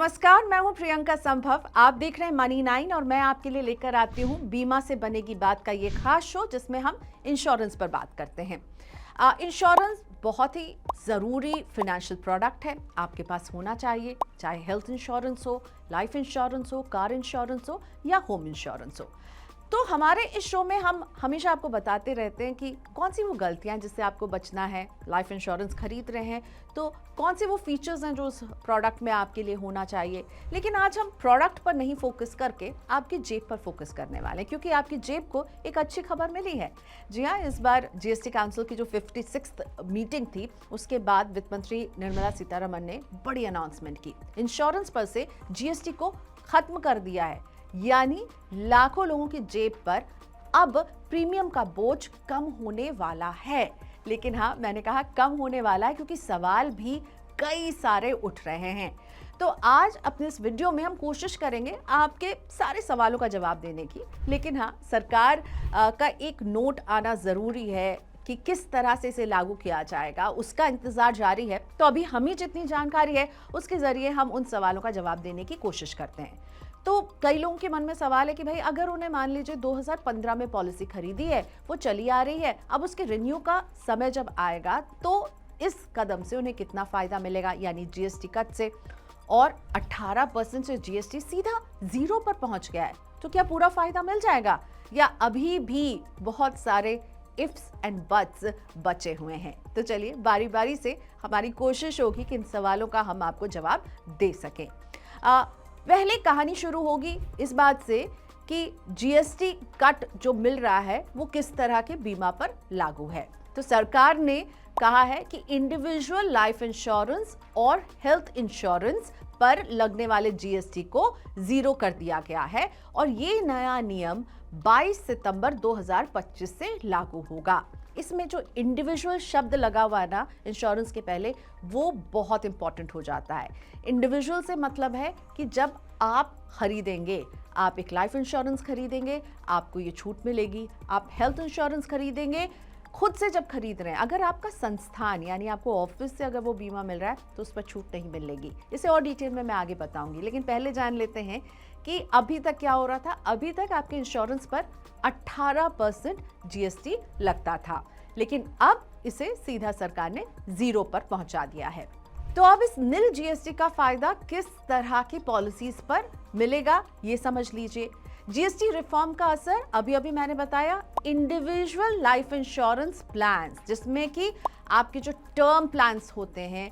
नमस्कार, मैं हूं प्रियंका संभव। आप देख रहे हैं मनी 9 और मैं आपके लिए लेकर आती हूं बीमा से बनेगी बात का ये खास शो जिसमें हम इंश्योरेंस पर बात करते हैं। इंश्योरेंस बहुत ही ज़रूरी फाइनेंशियल प्रोडक्ट है, आपके पास होना चाहिए, चाहे हेल्थ इंश्योरेंस हो, लाइफ इंश्योरेंस हो, कार इंश्योरेंस हो या होम इंश्योरेंस हो। तो हमारे इस शो में हम हमेशा आपको बताते रहते हैं कि कौन सी वो गलतियां जिससे आपको बचना है। लाइफ इंश्योरेंस खरीद रहे हैं तो कौन से वो फीचर्स हैं जो उस प्रोडक्ट में आपके लिए होना चाहिए। लेकिन आज हम प्रोडक्ट पर नहीं फोकस करके आपकी जेब पर फोकस करने वाले हैं, क्योंकि आपकी जेब को एक अच्छी खबर मिली है। जी हाँ, इस बार जीएसटी काउंसिल की जो 56th मीटिंग थी उसके बाद वित्त मंत्री निर्मला सीतारमण ने बड़ी अनाउंसमेंट की। इंश्योरेंस पर से जीएसटी को खत्म कर दिया है, यानी लाखों लोगों की जेब पर अब प्रीमियम का बोझ कम होने वाला है। लेकिन हाँ, मैंने कहा कम होने वाला है क्योंकि सवाल भी कई सारे उठ रहे हैं। तो आज अपने इस वीडियो में हम कोशिश करेंगे आपके सारे सवालों का जवाब देने की। लेकिन हाँ, सरकार का एक नोट आना ज़रूरी है कि किस तरह से इसे लागू किया जाएगा, उसका इंतजार जारी है। तो अभी हमें जितनी जानकारी है उसके ज़रिए हम उन सवालों का जवाब देने की कोशिश करते हैं। तो कई लोगों के मन में सवाल है कि भाई अगर उन्हें मान लीजिए 2015 में पॉलिसी खरीदी है, वो चली आ रही है, अब उसके रिन्यू का समय जब आएगा तो इस कदम से उन्हें कितना फायदा मिलेगा, यानी जीएसटी कट से। और 18% से जीएसटी सीधा 0 पर पहुंच गया है, तो क्या पूरा फायदा मिल जाएगा या अभी भी बहुत सारे इफ्स एंड बट्स बचे हुए हैं। तो चलिए बारी बारी से हमारी कोशिश होगी कि इन सवालों का हम आपको जवाब दे सकें। पहले कहानी शुरू होगी इस बात से कि जीएसटी कट जो मिल रहा है वो किस तरह के बीमा पर लागू है। तो सरकार ने कहा है कि इंडिविजुअल लाइफ इंश्योरेंस और हेल्थ इंश्योरेंस पर लगने वाले जीएसटी को 0 कर दिया गया है और ये नया नियम 22 सितंबर 2025 से लागू होगा। इसमें जो इंडिविजुअल शब्द लगा हुआ है ना इंश्योरेंस के पहले, वो बहुत इंपॉर्टेंट हो जाता है। इंडिविजुअल से मतलब है कि जब आप खरीदेंगे, आप एक लाइफ इंश्योरेंस खरीदेंगे, आपको ये छूट मिलेगी। आप हेल्थ इंश्योरेंस खरीदेंगे, खुद से जब खरीद रहे हैं, अगर आपका संस्थान यानी आपको ऑफिस से अगर वो बीमा मिल रहा है तो उस पर छूट नहीं मिलेगी। इसे और डिटेल में मैं आगे बताऊंगी, लेकिन पहले जान लेते हैं कि अभी तक क्या हो रहा था। अभी तक आपके इंश्योरेंस पर 18% जीएसटी लगता था, लेकिन अब इसे सीधा सरकार ने 0 पर पहुंचा दिया है। तो अब इस नील जीएसटी का फायदा किस तरह की पॉलिसीज पर मिलेगा, ये समझ लीजिए। जीएसटी रिफॉर्म का असर अभी अभी मैंने बताया, इंडिविजुअल लाइफ इंश्योरेंस प्लान्स, जिसमें कि आपके जो टर्म प्लान्स होते हैं,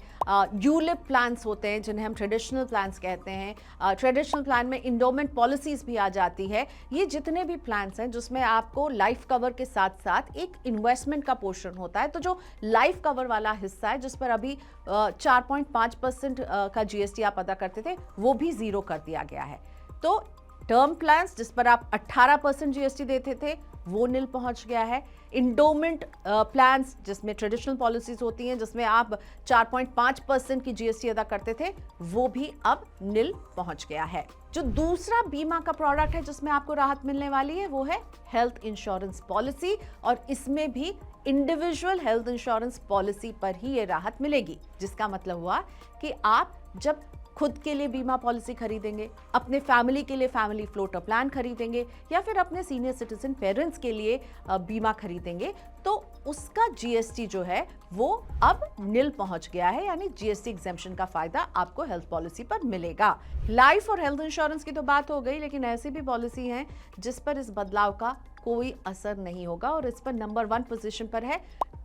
यूलिप प्लान्स होते हैं जिन्हें हम ट्रेडिशनल प्लान्स कहते हैं। ट्रेडिशनल प्लान में इंडोमेंट पॉलिसीज भी आ जाती है। ये जितने भी प्लान्स हैं जिसमें आपको लाइफ कवर के साथ साथ एक इन्वेस्टमेंट का पोर्शन होता है, तो जो लाइफ कवर वाला हिस्सा है जिस पर अभी 4.5% का जीएसटी आप अदा करते थे, वो भी 0 कर दिया गया है। तो टर्म प्लान्स जिस पर आप 18% जीएसटी देते थे वो नील पहुंच गया है। इंडोमेंट प्लान्स जिसमें ट्रेडिशनल पॉलिसीज होती हैं जिसमें आप 4.5% की जीएसटी अदा करते थे, वो भी अब नील पहुंच गया है। जो दूसरा बीमा का प्रोडक्ट है जिसमें आपको राहत मिलने वाली है वो है हेल्थ इंश्योरेंस पॉलिसी, और इसमें भी इंडिविजुअल हेल्थ इंश्योरेंस पॉलिसी पर ही ये राहत मिलेगी। जिसका मतलब हुआ कि आप जब खुद के लिए बीमा पॉलिसी खरीदेंगे, अपने फैमिली के लिए फैमिली फ्लोटर प्लान खरीदेंगे या फिर अपने सीनियर सिटीजन पेरेंट्स के लिए बीमा खरीदेंगे, तो उसका जीएसटी जो है वो अब नील पहुंच गया है, यानी जीएसटी एग्जेम्पशन का फायदा आपको हेल्थ पॉलिसी पर मिलेगा। लाइफ और हेल्थ इंश्योरेंस की तो बात हो गई, लेकिन ऐसी भी पॉलिसी हैं जिस पर इस बदलाव का कोई असर नहीं होगा और इस पर नंबर 1 पोजीशन पर है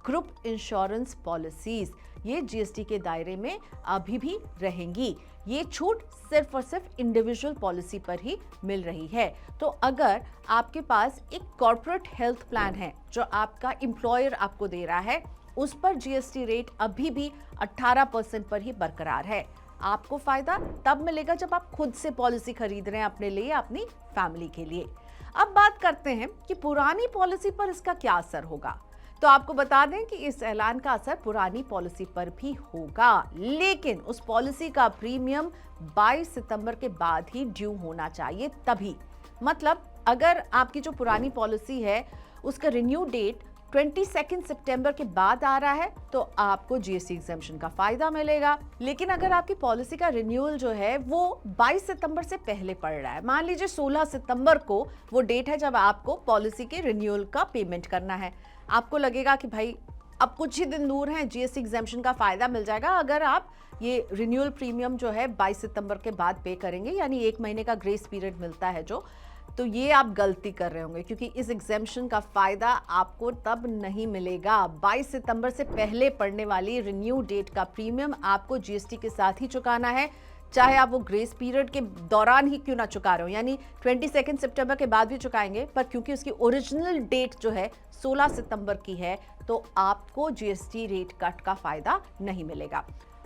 ग्रुप इंश्योरेंस पॉलिसीज। ये जीएसटी के दायरे में अभी भी रहेंगी। ये छूट सिर्फ और सिर्फ इंडिविजुअल पॉलिसी पर ही मिल रही है। तो अगर आपके पास एक कॉर्पोरेट हेल्थ प्लान है जो आपका एम्प्लॉयर आपको दे रहा है, उस पर जीएसटी रेट अभी भी 18% पर ही बरकरार है। आपको फायदा तब मिलेगा जब आप खुद से पॉलिसी खरीद रहे हैं अपने लिए, अपनी फैमिली के लिए। अब बात करते हैं कि पुरानी पॉलिसी पर इसका क्या असर होगा। तो आपको बता दें कि इस ऐलान का असर पुरानी पॉलिसी पर भी होगा, लेकिन उस पॉलिसी का प्रीमियम 22 सितंबर के बाद ही ड्यू होना चाहिए तभी। मतलब अगर आपकी जो पुरानी पॉलिसी है उसका रिन्यू डेट 22 सितंबर के बाद आ रहा है तो आपको जीएसटी एग्जेम्पशन का फायदा मिलेगा। लेकिन अगर आपकी पॉलिसी का रिन्यूअल जो है वो 22 सितंबर से पहले पड़ रहा है, मान लीजिए 16 सितंबर को वो डेट है जब आपको पॉलिसी के रिन्यूअल का पेमेंट करना है, आपको लगेगा कि भाई अब कुछ ही दिन दूर हैं, जीएसटी एग्जेम्पशन का फायदा मिल जाएगा अगर आप ये रिन्यूअल प्रीमियम जो है 22 सितंबर के बाद पे करेंगे, यानी 1 महीने का ग्रेस पीरियड मिलता है जो, तो ये आप गलती कर रहे होंगे क्योंकि इस एग्जेम्पशन का फायदा आपको तब नहीं मिलेगा। 22 सितंबर से पहले पड़ने वाली रिन्यू डेट का प्रीमियम आपको जीएसटी के साथ ही चुकाना है, चाहे आप वो ग्रेस पीरियड के दौरान ही क्यों ना चुका रहे हो, यानी 22 सितंबर के बाद भी चुकाएंगे, पर क्योंकि उसकी ओरिजिनल डेट जो है 16 सितंबर की है तो आपको जीएसटी रेट कट का फायदा नहीं मिलेगा।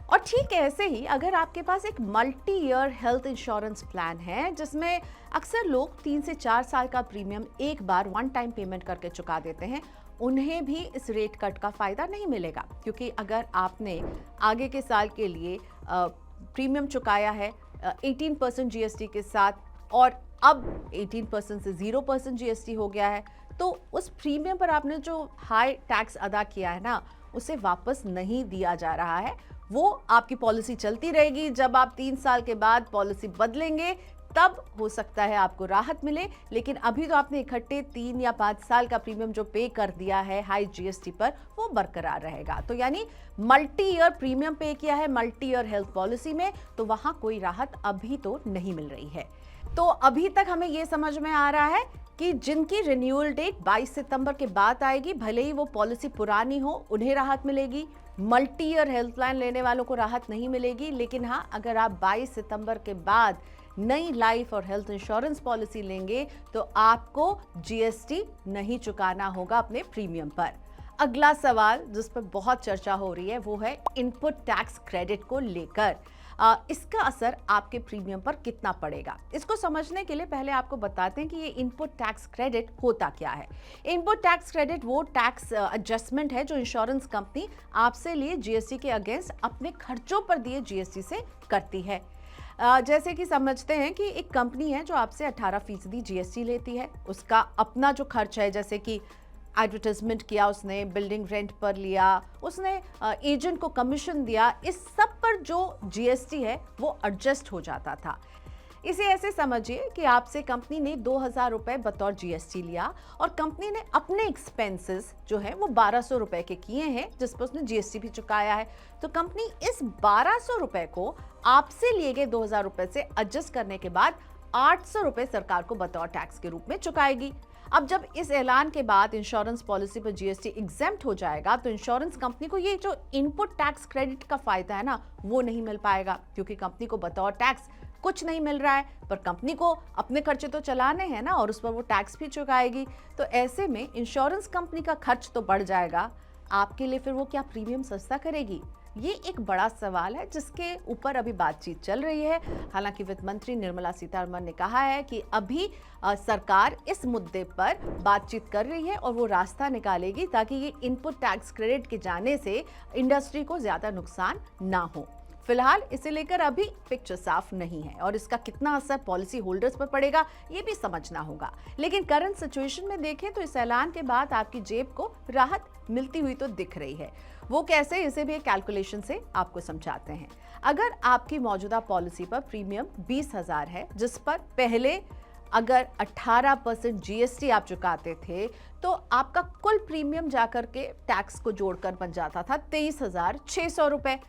और ठीक ऐसे ही अगर आपके पास एक multi year health insurance plan है जिसमें अक्सर लोग 3 से 4 साल का प्रीमियम एक बार वन टाइम पेमेंट करके चुका देते हैं, उन्हें भी इस रेट कट का फायदा नहीं मिलेगा, क्योंकि अगर आपने आगे के साल के लिए प्रीमियम चुकाया है 18% जीएसटी के साथ और अब 18% से 0% जीएसटी हो गया है, तो उस प्रीमियम पर आपने जो हाई टैक्स अदा किया है ना, उसे वापस नहीं दिया जा रहा है। वो आपकी पॉलिसी चलती रहेगी, जब आप 3 साल के बाद पॉलिसी बदलेंगे तब हो सकता है आपको राहत मिले, लेकिन अभी तो आपने इकट्ठे 3 या 5 साल का प्रीमियम जो पे कर दिया है हाई जीएसटी पर, वो बरकरार रहेगा। तो यानी मल्टी ईयर प्रीमियम पे किया है मल्टी ईयर हेल्थ पॉलिसी में, तो वहां कोई राहत अभी तो नहीं मिल रही है। तो अभी तक हमें यह समझ में आ रहा है कि जिनकी रिन्यूअल डेट 22 सितंबर के बाद आएगी, भले ही वो पॉलिसी पुरानी हो, उन्हें राहत मिलेगी। मल्टी ईयर हेल्थ प्लान लेने वालों को राहत नहीं मिलेगी। लेकिन हाँ, अगर आप 22 सितंबर के बाद नई लाइफ और हेल्थ इंश्योरेंस पॉलिसी लेंगे तो आपको जीएसटी नहीं चुकाना होगा अपने प्रीमियम पर। अगला सवाल जिस पर बहुत चर्चा हो रही है वो है इनपुट टैक्स क्रेडिट को लेकर। इसका असर आपके प्रीमियम पर कितना पड़ेगा, इसको समझने के लिए पहले आपको बताते हैं कि ये इनपुट टैक्स क्रेडिट होता क्या है। इनपुट टैक्स क्रेडिट वो टैक्स एडजस्टमेंट है जो इंश्योरेंस कंपनी आपसे लिए जीएसटी के अगेंस्ट अपने खर्चों पर दिए जीएसटी से करती है। जैसे कि समझते हैं कि एक कंपनी है जो आपसे 18% जीएसटी लेती है, उसका अपना जो खर्च है, जैसे कि एडवर्टाइजमेंट किया उसने, बिल्डिंग रेंट पर लिया उसने, एजेंट को कमीशन दिया, इस सब पर जो जीएसटी है वो एडजस्ट हो जाता था। इसे ऐसे समझिए कि आपसे कंपनी ने 2000 रुपए बतौर जीएसटी लिया और कंपनी ने अपने एक्सपेंसेस जो है वो 1200 रुपए के किए हैं, जिस पर उसने जीएसटी भी चुकाया है। तो कंपनी इस 1200 रुपए को आपसे लिए गए 2000 रुपए से एडजस्ट करने के बाद 800 रुपए सरकार को बतौर टैक्स के रूप में चुकाएगी। अब जब इस ऐलान के बाद इंश्योरेंस पॉलिसी पर जीएसटी एग्जेम्प्ट हो जाएगा तो इंश्योरेंस कंपनी को ये जो इनपुट टैक्स क्रेडिट का फायदा है ना, वो नहीं मिल पाएगा, क्योंकि कंपनी को बतौर टैक्स कुछ नहीं मिल रहा है, पर कंपनी को अपने खर्चे तो चलाने हैं ना, और उस पर वो टैक्स भी चुकाएगी। तो ऐसे में इंश्योरेंस कंपनी का खर्च तो बढ़ जाएगा, आपके लिए फिर वो क्या प्रीमियम सस्ता करेगी? ये एक बड़ा सवाल है जिसके ऊपर अभी बातचीत चल रही है। हालांकि वित्त मंत्री निर्मला सीतारमण ने कहा है कि अभी सरकार इस मुद्दे पर बातचीत कर रही है और वो रास्ता निकालेगी ताकि ये इनपुट टैक्स क्रेडिट के जाने से इंडस्ट्री को ज्यादा नुकसान ना हो। फिलहाल इसे लेकर अभी पिक्चर साफ नहीं है और इसका कितना असर पॉलिसी होल्डर्स पर पड़ेगा ये भी समझना होगा। लेकिन करंट सिचुएशन में देखें तो इस ऐलान के बाद आपकी जेब को राहत मिलती हुई तो दिख रही है। वो कैसे, इसे भी एक कैलकुलेशन से आपको समझाते हैं। अगर आपकी मौजूदा पॉलिसी पर प्रीमियम 20,000 है, जिस पर पहले अगर 18% जीएसटी आप चुकाते थे तो आपका कुल प्रीमियम जाकर के टैक्स को जोड़कर बन जाता था 23,600 रुपए।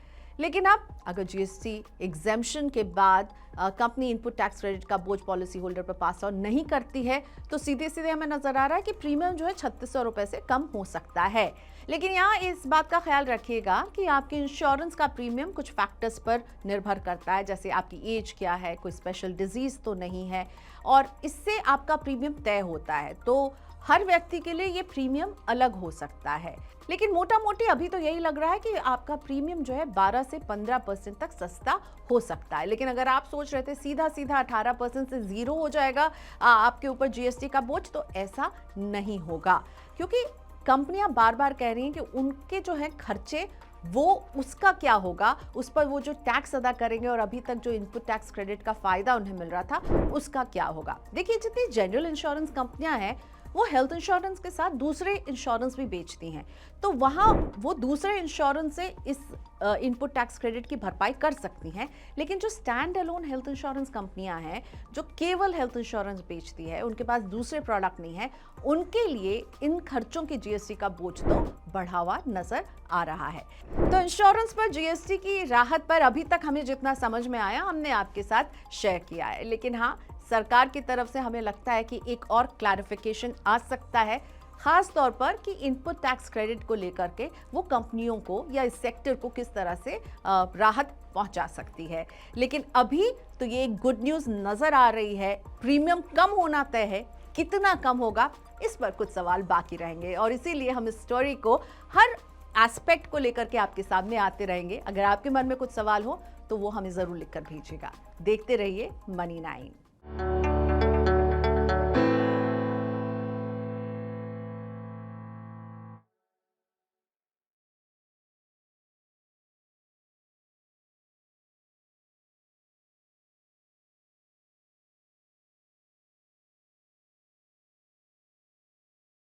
लेकिन अब अगर जीएसटी एग्जेम्पशन के बाद कंपनी इनपुट टैक्स क्रेडिट का बोझ पॉलिसी होल्डर पर पास ऑन नहीं करती है तो सीधे सीधे हमें नजर आ रहा है कि प्रीमियम जो है 3600 रुपए से कम हो सकता है। लेकिन यहाँ इस बात का ख्याल रखिएगा कि आपके इंश्योरेंस का प्रीमियम कुछ फैक्टर्स पर निर्भर करता है, जैसे आपकी एज क्या है, कोई स्पेशल डिजीज तो नहीं है, और इससे आपका प्रीमियम तय होता है। तो हर व्यक्ति के लिए ये प्रीमियम अलग हो सकता है। लेकिन मोटा मोटी अभी तो यही लग रहा है कि आपका प्रीमियम जो है 12 से 15% तक सस्ता हो सकता है। लेकिन अगर आप सोच रहे थे सीधा सीधा 18% से जीरो हो जाएगा आपके ऊपर जीएसटी का बोझ, तो ऐसा नहीं होगा, क्योंकि कंपनियां बार बार कह रही हैं कि उनके जो है खर्चे वो उसका क्या होगा, उस पर वो जो टैक्स अदा करेंगे और अभी तक जो इनपुट टैक्स क्रेडिट का फायदा उन्हें मिल रहा था उसका क्या होगा। देखिए, जितनी जनरल इंश्योरेंस कंपनियां हैं वो हेल्थ इंश्योरेंस के साथ दूसरे इंश्योरेंस भी बेचती हैं, तो वहाँ वो दूसरे इंश्योरेंस से इस इनपुट टैक्स क्रेडिट की भरपाई कर सकती हैं। लेकिन जो स्टैंड अलोन हेल्थ इंश्योरेंस कंपनियां हैं, जो केवल हेल्थ इंश्योरेंस बेचती है, उनके पास दूसरे प्रोडक्ट नहीं है, उनके लिए इन खर्चों की जीएसटी का बोझ तो बढ़ा हुआ नजर आ रहा है। तो इंश्योरेंस पर जीएसटी की राहत पर अभी तक हमें जितना समझ में आया हमने आपके साथ शेयर किया है, लेकिन हाँ, सरकार की तरफ से हमें लगता है कि एक और क्लैरिफिकेशन आ सकता है, खास तौर पर कि इनपुट टैक्स क्रेडिट को लेकर के वो कंपनियों को या इस सेक्टर को किस तरह से राहत पहुंचा सकती है। लेकिन अभी तो ये एक गुड न्यूज़ नजर आ रही है। प्रीमियम कम होना तय है, कितना कम होगा इस पर कुछ सवाल बाकी रहेंगे, और इसीलिए हम इस स्टोरी को हर एस्पेक्ट को लेकर के आपके सामने आते रहेंगे। अगर आपके मन में कुछ सवाल हो तो वो हमें ज़रूर लिखकर भेजिएगा। देखते रहिए मनी 9।